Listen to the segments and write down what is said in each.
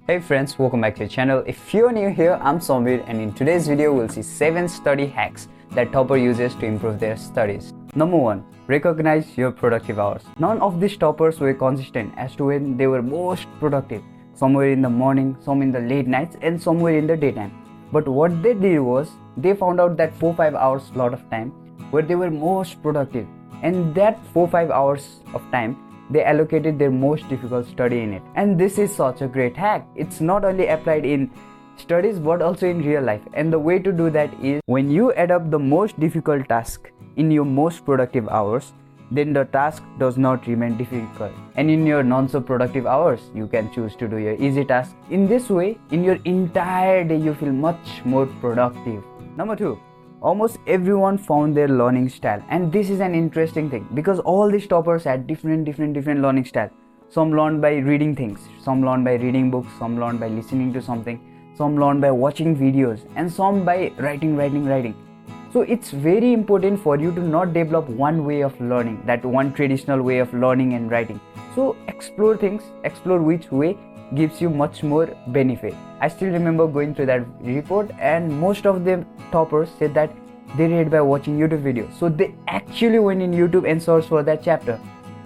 Hey friends, welcome back to the channel. If you're new here, I'm Somveer, and in today's video we'll see 7 study hacks that topper uses to improve their studies. Number 1. Recognize your productive hours. None of these toppers were consistent as to when they were most productive. Some were in the morning, some in the late nights, and some were in the daytime. But what they did was, they found out that 4-5 hours slot of time where they were most productive, and that 4-5 hours of time they allocated their most difficult study in it. And this is such a great hack. It's not only applied in studies but also in real life. And the way to do that is, when you add up the most difficult task in your most productive hours, then the task does not remain difficult. And in your non so productive hours, you can choose to do your easy task. In this way, in your entire day, you feel much more productive. Number 2. Almost everyone found their learning style, and this is an interesting thing because all these toppers had different learning style. Some learned by reading things, some learned by reading books, some learned by listening to something, some learned by watching videos, and some by writing. So it's very important for you to not develop one way of learning, that one traditional way of learning and writing. So explore things, explore which way gives you much more benefit. I still remember going through that report, and most of the toppers said that they read by watching YouTube videos. So they actually went in YouTube and searched for that chapter,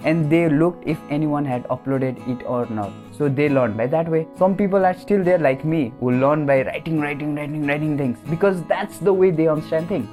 and they looked if anyone had uploaded it or not. So they learned by that way. Some people are still there like me who learn by writing things because that's the way they understand things.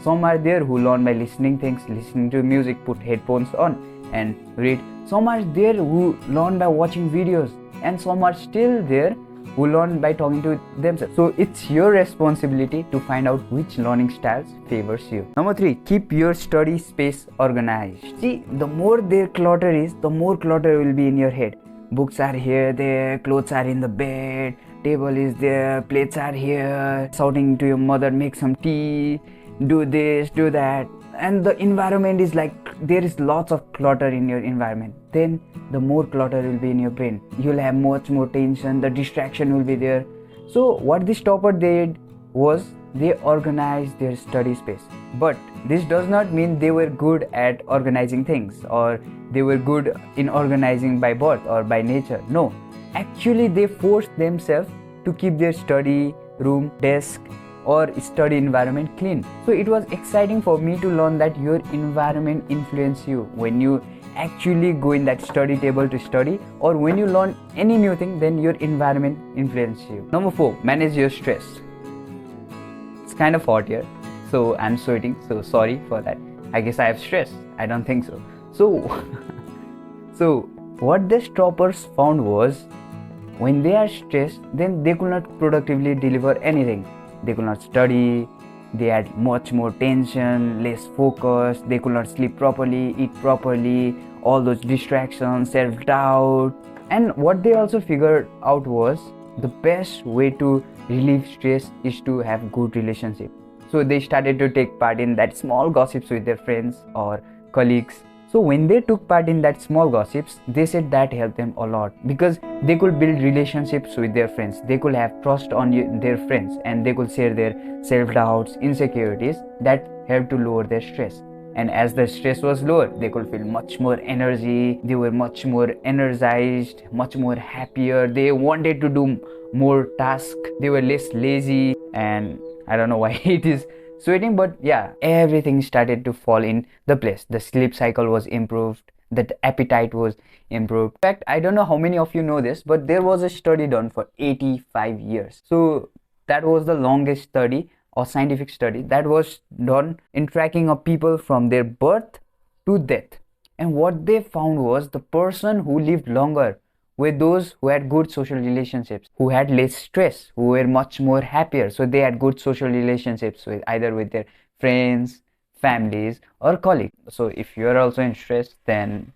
Some are there who learn by listening to music, put headphones on and read. Some are there who learn by watching videos, and some are still there who learn by talking to themselves. So it's your responsibility to find out which learning styles favors you. Number 3. Keep your study space organized. See, the more there clutter is, the more clutter will be in your head. Books are here, there, clothes are in the bed, table is there, plates are here, shouting to your mother, make some tea, do this, do that. And the environment is like, there is lots of clutter in your environment. Then the more clutter will be in your brain. You'll have much more tension, the distraction will be there. So what this topper did was, they organized their study space. But this does not mean they were good at organizing things, or they were good in organizing by birth or by nature. No, actually they forced themselves to keep their study room, desk, or study environment clean. So it was exciting for me to learn that your environment influences you when you actually go in that study table to study, or when you learn any new thing, then your environment influences you. Number 4. Manage your stress. It's kind of hot here, so I'm sweating, so sorry for that. I guess I have stress. I don't think so. So what these toppers found was, when they are stressed, then they could not productively deliver anything. They could not study, they had much more tension, less focus, they could not sleep properly, eat properly, all those distractions, self-doubt. And what they also figured out was, the best way to relieve stress is to have good relationship. So they started to take part in that small gossips with their friends or colleagues. So when they took part in that small gossips, they said that helped them a lot, because they could build relationships with their friends, they could have trust on their friends, and they could share their self-doubts, insecurities, that helped to lower their stress. And as the stress was lower, they could feel much more energy, they were much more energized, much more happier, they wanted to do more tasks, they were less lazy. And I don't know why it is sweating, but yeah, everything started to fall in the place. The sleep cycle was improved, the appetite was improved. In fact, I don't know how many of you know this, but there was a study done for 85 years. So that was the longest study or scientific study that was done in tracking of people from their birth to death. And what they found was, the person who lived longer were those who had good social relationships, who had less stress, who were much more happier. So they had good social relationships with either with their friends, families, or colleagues. So if you are also in stress, then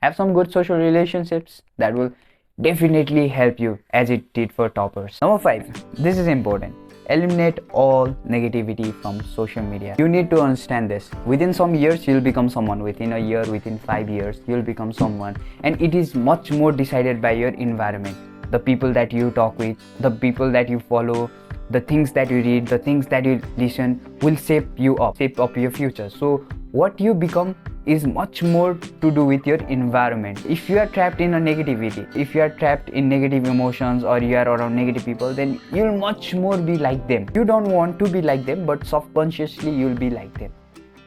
have some good social relationships. That will definitely help you, as it did for toppers. Number 5. This is important. Eliminate all negativity from social media. You need to understand this. Within some years, you'll become someone. Within a year, within 5 years, you'll become someone. And it is much more decided by your environment. The people that you talk with, the people that you follow, the things that you read, the things that you listen will shape you up, shape up your future. So what you become is much more to do with your environment. If you are trapped in a negativity, if you are trapped in negative emotions, or you are around negative people, then you'll much more be like them. You don't want to be like them, but subconsciously you'll be like them.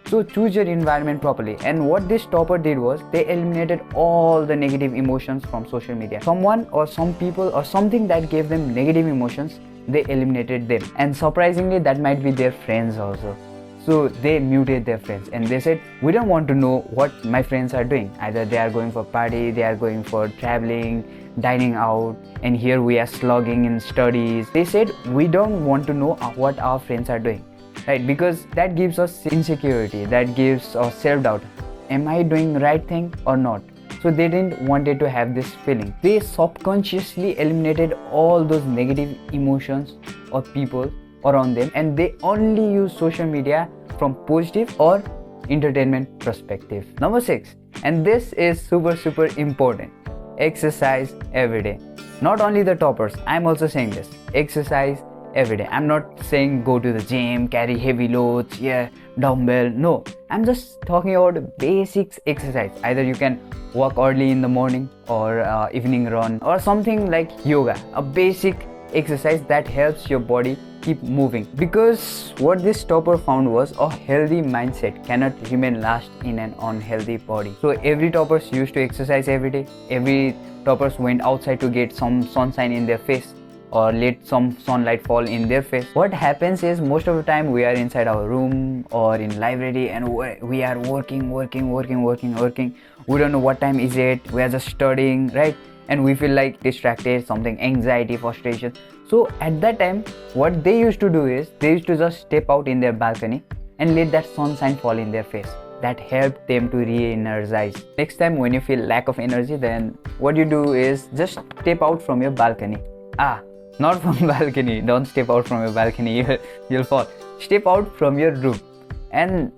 So choose your environment properly. And what this topper did was they eliminated all the negative emotions from social media. Someone or some people or something that gave them negative emotions, they eliminated them. And surprisingly, that might be their friends also. So they muted their friends and they said, we don't want to know what my friends are doing. Either they are going for party, they are going for traveling, dining out, and here we are slugging in studies. They said, we don't want to know what our friends are doing, right? Because that gives us insecurity, that gives us self-doubt. Am I doing the right thing or not? So they didn't wanted to have this feeling. They subconsciously eliminated all those negative emotions or people around them, and they only use social media from positive or entertainment perspective. Number 6, and this is super important, exercise every day. Not only the toppers, I'm also saying this, exercise every day. I'm not saying go to the gym, carry heavy loads, dumbbell. No, I'm just talking about basics exercise. Either you can walk early in the morning or evening run, or something like yoga, a basic exercise that helps your body keep moving. Because what this topper found was a healthy mindset cannot remain last in an unhealthy body. So every toppers used to exercise every day. Every toppers went outside to get some sunshine in their face or let some sunlight fall in their face. What happens is most of the time we are inside our room or in library and we are working. We don't know what time is it. We are just studying, right? And we feel like distracted, something anxiety, frustration. So at that time, what they used to do is they used to just step out in their balcony and let that sunshine fall in their face. That helped them to re-energize. Next time when you feel lack of energy, then what you do is just step out from your balcony. Not from balcony. Don't step out from your balcony. You'll fall. Step out from your room and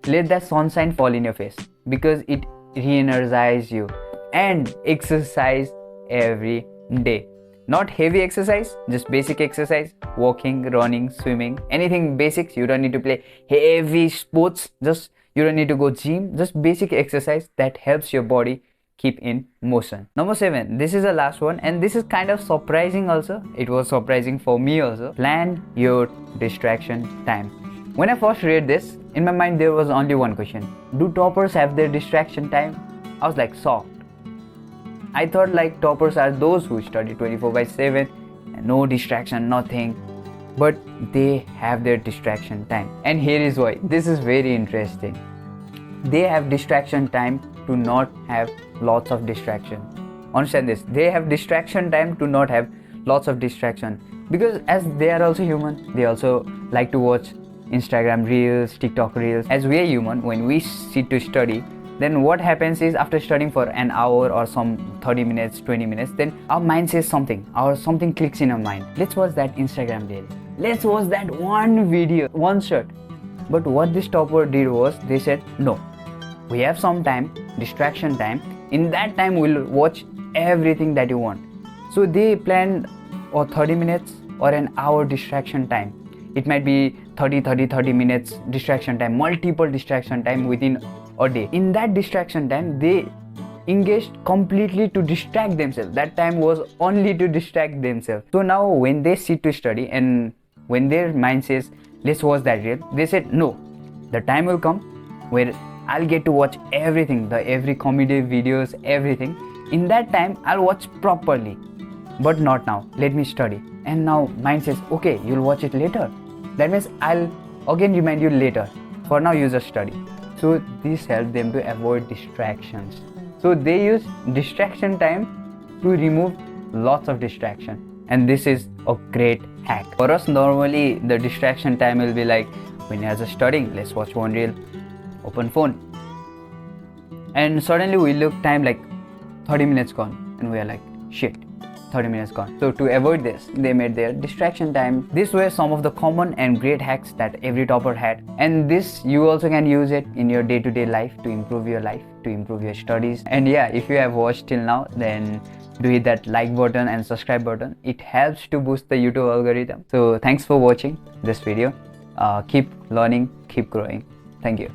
let that sunshine fall in your face, because it re-energizes you. And exercise every day. Not heavy exercise, just basic exercise, walking, running, swimming, anything basics. You don't need to play heavy sports, you don't need to go gym, just basic exercise that helps your body keep in motion. Number 7, this is the last one, and this is kind of surprising also. It was surprising for me also. Plan your distraction time. When I first read this, in my mind there was only one question: do toppers have their distraction time? I was like shocked. I thought like toppers are those who study 24/7 and no distraction, nothing. But they have their distraction time. And here is why. This is very interesting. They have distraction time to not have lots of distraction. Understand this. They have distraction time to not have lots of distraction. Because as they are also human, they also like to watch Instagram reels, TikTok reels. As we are human, when we sit to study, then what happens is after studying for an hour or some 30 minutes, 20 minutes, then our mind says something, or something clicks in our mind. Let's watch that Instagram reel. Let's watch that one video, one shot. But what this topper did was they said, no, we have some time, distraction time. In that time, we'll watch everything that you want. So they planned 30 minutes or an hour distraction time. It might be 30 minutes distraction time, multiple distraction time within a day. In that distraction time, they engaged completely to distract themselves. That time was only to distract themselves. So now when they sit to study and when their mind says, let's watch that reel, they said, no, the time will come where I'll get to watch everything, every comedy videos, everything. In that time, I'll watch properly. But not now. Let me study. And now mind says, okay, you'll watch it later. That means I'll again remind you later. For now, you just study. So this helped them to avoid distractions. So they use distraction time to remove lots of distraction. And this is a great hack. For us, normally the distraction time will be like, when you're just studying, let's watch one reel, open phone. And suddenly we look time like 30 minutes gone. And we are like, shit, 30 minutes gone. So to avoid this, they made their distraction time. These were some of the common and great hacks that every topper had. And this, you also can use it in your day-to-day life to improve your life, to improve your studies. And yeah, if you have watched till now, then do hit that like button and subscribe button. It helps to boost the YouTube algorithm. So thanks for watching this video. Keep learning, keep growing. Thank you.